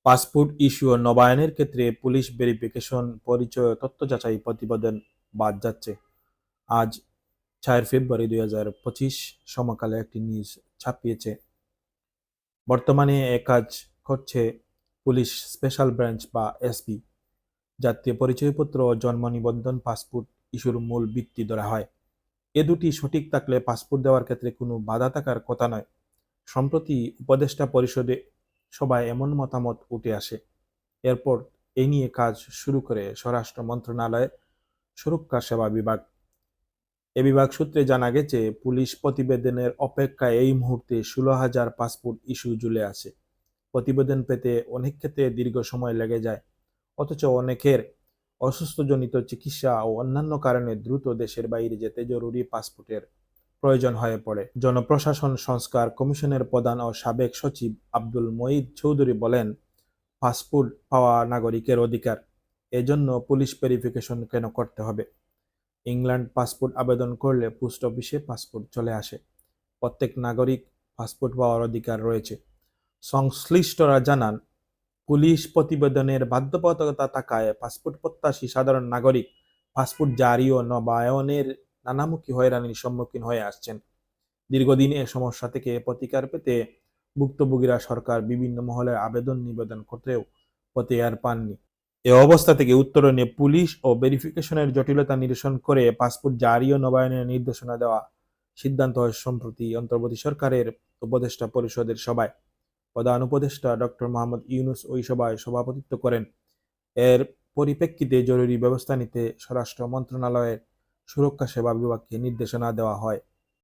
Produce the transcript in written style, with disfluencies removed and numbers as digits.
Passport issue ও নবায়নের ক্ষেত্রে police verification পরিচয় ও তথ্য যাচাই প্রতিবেদন বাদ যাচ্ছে। আজ ৪ ফেব্রুয়ারি ২০২৫ সমকালে একটি নিউজ ছাপিয়েছে। বর্তমানে এ কাজ করছে পুলিশ স্পেশাল ব্রাঞ্চ বা এসপি। জাতীয় পরিচয়পত্র ও জন্ম নিবন্ধন পাসপোর্ট ইস্যুর মূল ভিত্তি ধরা হয়। এ দুটি সঠিক থাকলে পাসপোর্ট দেওয়ার ক্ষেত্রে কোনো বাধা থাকার কথা নয়। সম্প্রতি উপদেষ্টা পরিষদে সভায় এমন মতামত উঠে আসে। এরপর এ নিয়ে কাজ শুরু করে স্বরাষ্ট্র মন্ত্রণালয়ের সুরক্ষা সেবা বিভাগ। এ বিভাগ সূত্রে জানা গেছে, পুলিশ প্রতিবেদনের অপেক্ষায় এই মুহূর্তে ১৬,০০০ পাসপোর্ট ইস্যু ঝুলে আছে। প্রতিবেদন পেতে অনেক ক্ষেত্রে দীর্ঘ সময় লেগে যায়, অথচ অনেকের অসুস্থজনিত চিকিৎসা ও অন্যান্য কারণে দ্রুত দেশের বাইরে যেতে জরুরি পাসপোর্টের প্রয়োজন হয়ে পড়ে। জনপ্রশাসন সংস্কার কমিশনের প্রধান ও সাবেক সচিব আব্দুল মঈদ চৌধুরী বলেন, পাসপোর্ট পাওয়া নাগরিকের অধিকার, এজন্য পুলিশ ভেরিফিকেশন কেন করতে হবে? ইংল্যান্ড পাসপোর্ট আবেদন করলে পোস্ট অফিসে পাসপোর্ট চলে আসে। প্রত্যেক নাগরিক পাসপোর্ট পাওয়ার অধিকার রয়েছে। সংশ্লিষ্টরা জানান, পুলিশ প্রতিবেদনের বাধ্যবাধকতা থাকায় পাসপোর্ট প্রত্যাশী সাধারণ নাগরিক পাসপোর্ট জারি ও নবায়নের নানামুখী হয়রানির সম্মুখীন হয়ে আসছেন। দীর্ঘদিন এ সমস্যা থেকে প্রতিকার পেতে ভুক্তভোগীরা সরকার বিভিন্ন মহলে আবেদন নিবেদন করতেও প্রতিকার পাননি। এ অবস্থা থেকে উত্তরণে পুলিশ ও ভেরিফিকেশনের জটিলতা নিরসন করে পাসপোর্ট জারি ও নবায়নের নির্দেশনা দেওয়া সিদ্ধান্ত হয় সম্প্রতি অন্তর্বর্তী সরকারের উপদেষ্টা পরিষদের সভায়। প্রধান উপদেষ্টা ডক্টর মোহাম্মদ ইউনূস ওই সভায় সভাপতিত্ব করেন। এর পরিপ্রেক্ষিতে জরুরি ব্যবস্থা নিতে স্বরাষ্ট্র মন্ত্রণালয়ের সুরক্ষা সেবা বিভাগকে নির্দেশনা দেওয়া হয়।